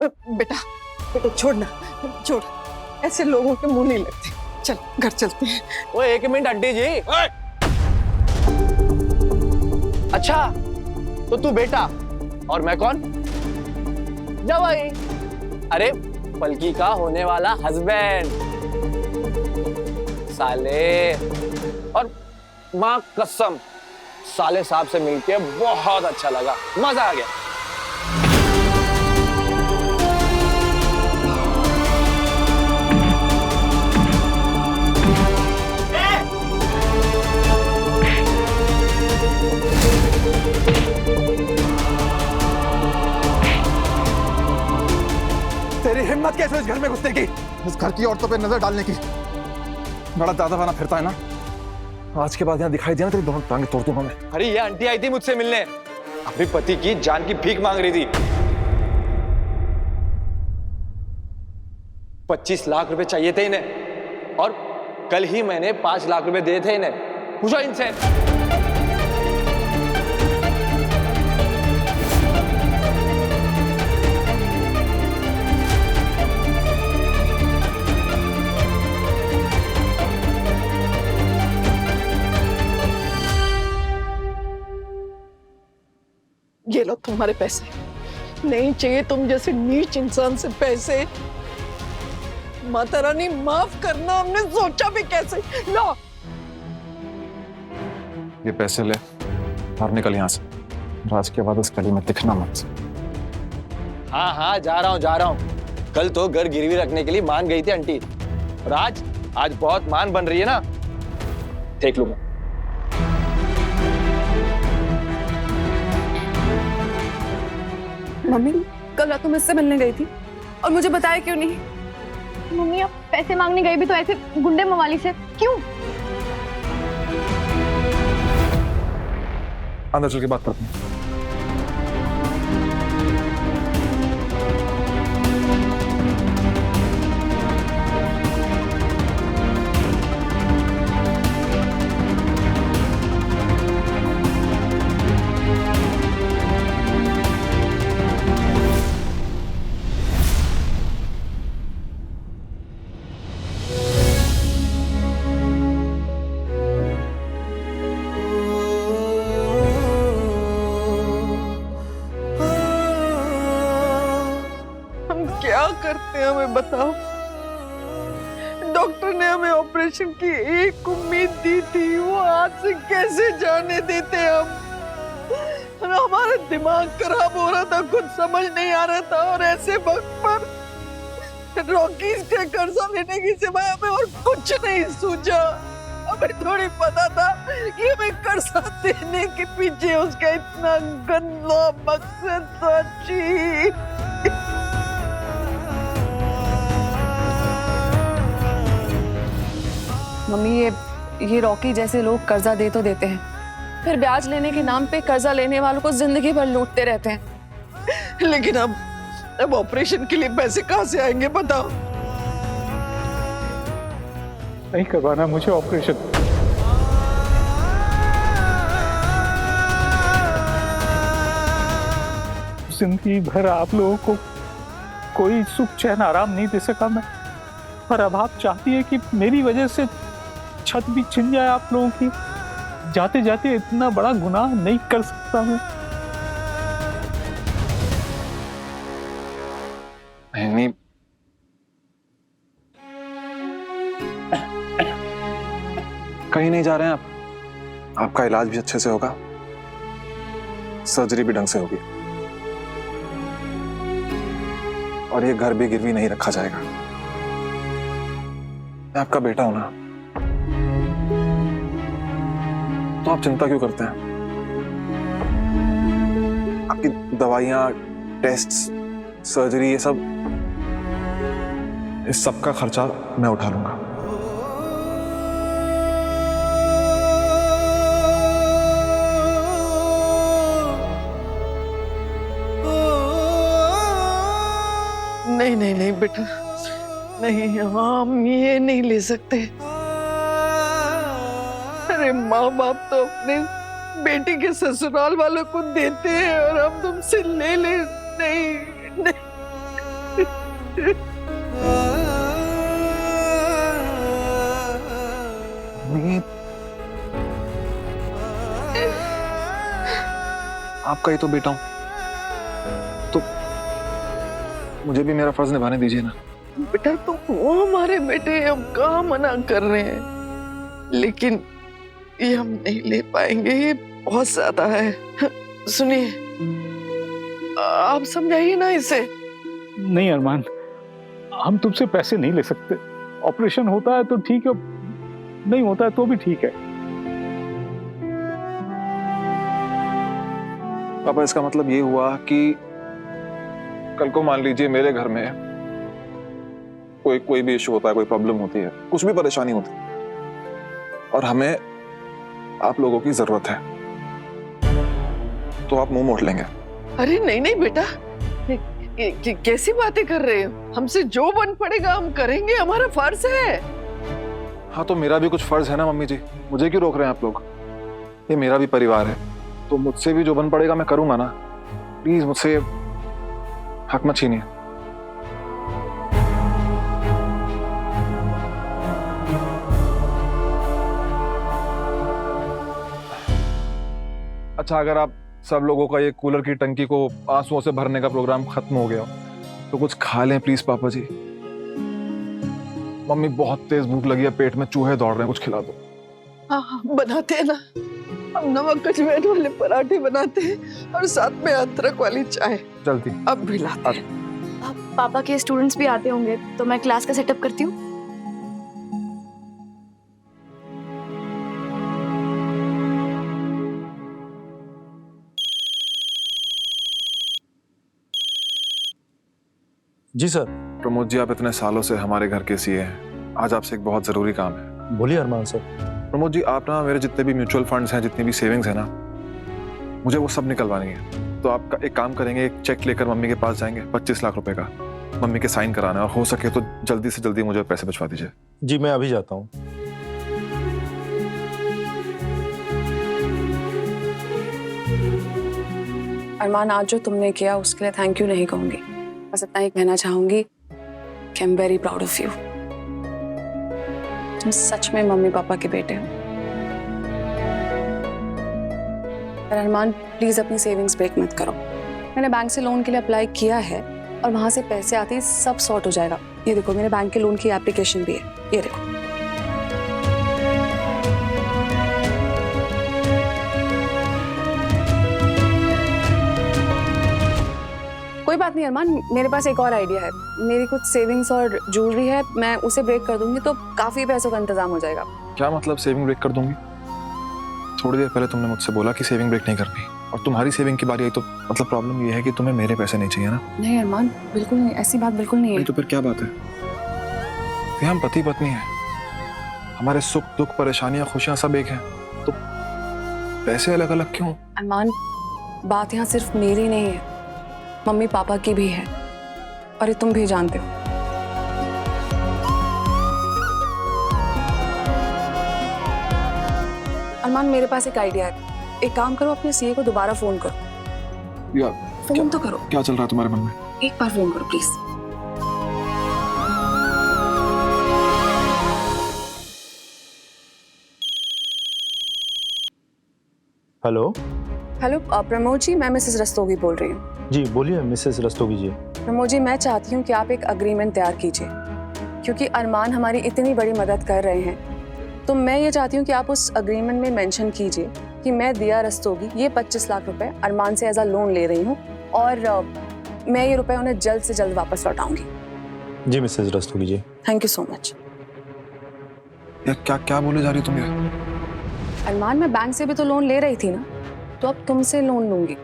बेटा बेटा छोड़ ना, छोड़, ऐसे लोगों के मुंह नहीं लगते। चल घर चलते हैं। वो एक मिनट आंटी जी। अच्छा तो तू बेटा और मैं कौन? जवाई। अरे पलकी का होने वाला हस्बैंड साले। और मां कसम साले साहब से मिलके बहुत अच्छा लगा, मजा आ गया। तेरी हिम्मत कैसे इस घर में घुसने की, इस घर की औरतों पे नजर डालने की? बड़ा दादा बना फिरता है ना, आज के बाद यहाँ दिखाई दिया ना तेरी दोनों टांगे तोड़ दूंगा मैं। अरे ये आंटी आई थी मुझसे मिलने, अपने पति की जान की भीख मांग रही थी। 25 लाख रुपए चाहिए थे इन्हें और कल ही मैंने 5 लाख रुपए दिए थे इन्हें। पूछो इनसे। ये लो तुम्हारे पैसे। नहीं चाहिए तुम जैसे नीच इंसान से पैसे। माता रानी माफ करना, हमने सोचा भी कैसे। लो ये पैसे ले और निकल यहाँ से। राज के बाद इस गली में दिखना मत। हाँ हाँ जा रहा हूँ। कल तो घर गिरवी रखने के लिए मान गई थी आंटी, और आज बहुत मान बन रही है ना, देख लूंगा। मम्मी कल रात तुम इससे मिलने गई थी और मुझे बताया क्यों नहीं? मम्मी आप पैसे मांगने गई भी तो ऐसे गुंडे मवाली से क्यों? अंदर चल के बात करते हैं। क्या करते हैं हमें बताओ। डॉक्टर ने हमें ऑपरेशन की एक उम्मीद दी थी, वो आज से कैसे जाने देते हम। हमारा दिमाग खराब हो रहा था, कुछ समझ नहीं आ रहा था, और ऐसे वक्त पर रॉकी से कर्जा लेने की सिवाय हमें और कुछ नहीं सूझा। हमें थोड़ी पता था कि हमें कर्जा देने के पीछे उसका इतना गंदा मकसद था। जी मम्मी ये रॉकी जैसे लोग कर्जा दे तो देते हैं, फिर ब्याज लेने के नाम पे कर्जा लेने वालों को जिंदगी भर लूटते रहते हैं। लेकिन अब ऑपरेशन के लिए पैसे कहाँ से आएंगे बताओ। नहीं करवाना मुझे ऑपरेशन। जिंदगी भर आप लोगों को कोई सुख चैन आराम नहीं दे सका मैं, पर अब आप चाहती है कि मेरी वजह से छत भी छिन जाए आप लोगों की। जाते जाते इतना बड़ा गुनाह नहीं कर सकता मैं। नहीं कहीं नहीं जा रहे हैं आप। आपका इलाज भी अच्छे से होगा, सर्जरी भी ढंग से होगी, और ये घर भी गिरवी नहीं रखा जाएगा। मैं आपका बेटा हूं ना, तो आप चिंता क्यों करते हैं? आपकी दवाइयां, टेस्ट्स, सर्जरी, ये सब, इस सब का खर्चा मैं उठा लूंगा। नहीं नहीं नहीं बेटा, नहीं, हम ये नहीं ले सकते। अरे माँ बाप तो अपने बेटी के ससुराल वालों को देते हैं और हम तुमसे ले नहीं, नहीं। आपका ही तो बेटा हूं, तो मुझे भी मेरा फर्ज निभाने दीजिए ना। बेटा तो वो हमारे बेटे, हम कहाँ मना कर रहे हैं, लेकिन ये हम नहीं ले पाएंगे, ये बहुत ज्यादा है। सुनिए, आप समझाइए ना इसे। नहीं अरमान, हम तुमसे पैसे नहीं ले सकते। ऑपरेशन होता है तो ठीक है, नहीं होता है तो भी ठीक है। पापा, इसका मतलब ये हुआ कि कल को मान लीजिए मेरे घर में कोई भी इशू होता है, कोई प्रॉब्लम होती है, कुछ भी परेशानी होती है और हमें आप लोगों की जरूरत है, तो आप मुंह मोड़ लेंगे? अरे नहीं नहीं बेटा, कैसी बातें कर रहे हो? हमसे जो बन पड़ेगा हम करेंगे, हमारा फर्ज है। हाँ, तो मेरा भी कुछ फर्ज है ना मम्मी जी, मुझे क्यों रोक रहे हैं आप लोग? ये मेरा भी परिवार है, तो मुझसे भी जो बन पड़ेगा मैं करूंगा ना। प्लीज मुझसे हक मत छीनिए। अच्छा, अगर आप सब लोगों का ये कूलर की टंकी को आंसुओं से भरने का प्रोग्राम खत्म हो गया तो कुछ खा लें प्लीज पापा जी। मम्मी, बहुत तेज भूख लगी है, पेट में चूहे दौड़ रहे हैं, कुछ खिला दो। हाँ, बनाते हैं ना, हम नमक अजवाइन वाले पराठे बनाते हैं और साथ में अदरक वाली चाय जल्दी अब भी लाते हैं। पापा के स्टूडेंट्स भी आते होंगे, तो मैं क्लास का सेटअप करती हूँ। जी सर। प्रमोद जी, आप इतने सालों से हमारे घर के सीए हैं, आज आपसे एक बहुत जरूरी काम है। बोलिए अरमान सर। प्रमोद जी, आप ना मेरे जितने भी म्यूचुअल फंड्स हैं, जितनी भी सेविंग्स है ना, मुझे वो सब निकलवानी है। तो आप एक काम करेंगे, एक चेक लेकर मम्मी के पास जाएंगे 25 लाख रुपए का, मम्मी के साइन कराना है, और हो सके तो जल्दी से जल्दी मुझे पैसे भिजवा दीजिए। जी मैं अभी जाता हूँ। अरमान, आज जो तुमने किया उसके लिए थैंक यू नहीं कहूंगी, बस इतना ही कहना चाहूंगी कि I am very proud of you. तुम सच में मम्मी पापा के बेटे हो। पर अरमान, प्लीज अपनी सेविंग्स ब्रेक मत करो। मैंने बैंक से लोन के लिए अप्लाई किया है और वहां से पैसे आते ही सब सॉर्ट हो जाएगा। ये देखो, मेरे बैंक के लोन की एप्लीकेशन भी है, ये देखो। कोई बात नहीं अरमान, मेरे पास एक और आइडिया है। मेरी कुछ सेविंग्स और ज्वेलरी है, मैं उसे ब्रेक कर दूंगी तो काफी पैसों का इंतजाम हो जाएगा। क्या मतलब सेविंग ब्रेक कर दूंगी? थोड़ी देर पहले तुमने मुझसे बोला कि सेविंग ब्रेक नहीं करनी, और तुम्हारी सेविंग की बारी आई तो मतलब प्रॉब्लम ये है कि तुम्हें मेरे पैसे नहीं चाहिए ना? नहीं अरमान, बिल्कुल नहीं, ऐसी बात बिल्कुल नहीं है। तो फिर क्या बात है? कि हम पति पत्नी हैं, हमारे सुख दुख परेशानियां खुशियां सब एक हैं, तो पैसे अलग अलग क्यों? अरमान, बात यहाँ सिर्फ मेरी नहीं है, मम्मी पापा की भी है, और ये तुम भी जानते हो। अरमान, मेरे पास एक आइडिया है। एक काम करो, अपने सीए को दोबारा फोन करो। यार फोन तो करो। क्या चल रहा है तुम्हारे मन में? एक बार फोन करो please. Hello. Hello Pramod ji, मैं मिसेस रस्तोगी बोल रही हूँ। जी बोलिए मिसेस रस्तोगी जी। प्रमोद जी, मैं चाहती हूँ कि आप एक अग्रीमेंट तैयार कीजिए, क्योंकि अरमान हमारी इतनी बड़ी मदद कर रहे हैं, तो मैं ये चाहती हूँ कि आप उस अग्रीमेंट में मेंशन कीजिए कि मैं दिया रस्तोगी ये 25 लाख रुपए अरमान से एज अ लोन ले रही हूँ, और मैं ये रुपए उन्हें जल्द से जल्द वापस लौटाऊंगी। जी Mrs Rastogi ji. Thank you so much. यार क्या क्या बोले जा रही हो तुम? यार अरमान, मैं बैंक से भी तो लोन ले रही थी ना, तो अब तुमसे लोन लूंगी,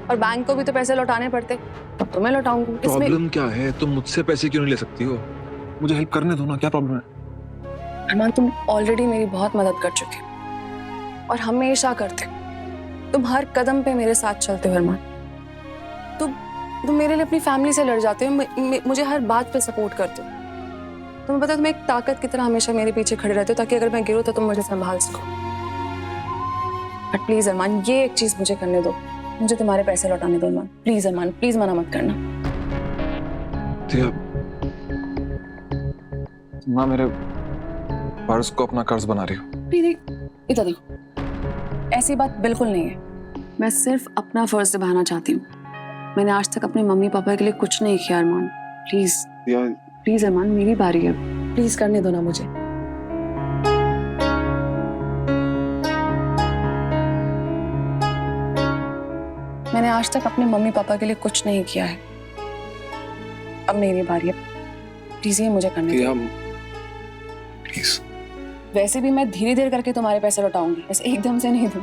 और बैंक को भी तो पैसे लौटाने पड़ते, अब तुम्हें लौटाऊंगी। प्रॉब्लम क्या है? तुम मुझसे पैसे क्यों नहीं ले सकती हो? मुझे हेल्प करने दो ना, क्या प्रॉब्लम है? अरमान, तुम ऑलरेडी मेरी बहुत मदद कर चुके हो और हमेशा करते हो। तुम हर कदम पे मेरे साथ चलते हो अरमान। तुम मेरे लिए अपनी फैमिली से लड़ जाते हो, मुझे हर बात पे सपोर्ट करते हो। तुम्हें पता है, तुम एक ताकत की तरह हमेशा मेरे पीछे खड़े रहते हो, ताकि अगर मैं गिरूं तो तुम मुझे संभाल सको। बट प्लीज अरमान, ये एक चीज मुझे करने दो, मुझे तुम्हारे पैसे लौटाने दो अरमान। प्लीज अरमान, प्लीज मना मत करना। दिया, माँ मेरे पर्स को अपना कर्ज बना रही हो। दीदी इधर देखो, ऐसी बात बिल्कुल नहीं है। मैं सिर्फ अपना फर्ज निभाना चाहती हूँ। मैंने आज तक अपने मम्मी पापा के लिए कुछ नहीं किया अरमान। प्लीज दिया, प्लीज अरमान, मेरी बारी है, प्लीज करने दो ना मुझे। मैंने आज तक अपने मम्मी पापा के लिए कुछ नहीं किया है, अब मेरी बारी है, प्लीज ये मुझे करने दिया, दो। प्लीज। वैसे भी मैं धीरे धीरे करके तुम्हारे पैसे लौटाऊंगी, ऐसे एकदम से नहीं दूं।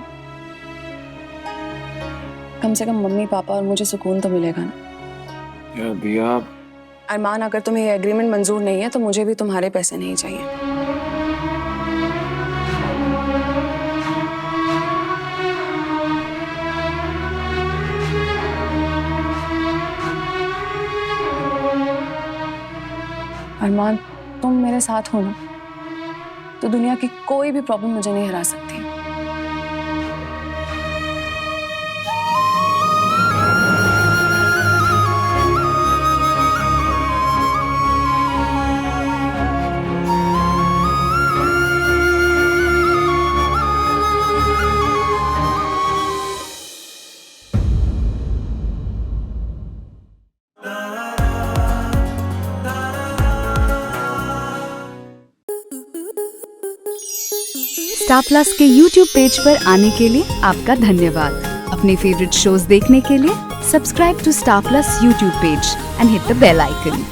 कम से कम मम्मी पापा और मुझे सुकून तो मिलेगा ना। दिया, अरमान, अगर तुम्हें ये एग्रीमेंट मंजूर नहीं है तो मुझे भी तुम्हारे पैसे नहीं चाहिए। अरमान, तुम मेरे साथ हो ना, तो दुनिया की कोई भी प्रॉब्लम मुझे नहीं हरा सकती। स्टार प्लस के YouTube पेज पर आने के लिए आपका धन्यवाद। अपने फेवरेट शोज देखने के लिए subscribe to Star Plus YouTube page and hit the bell icon.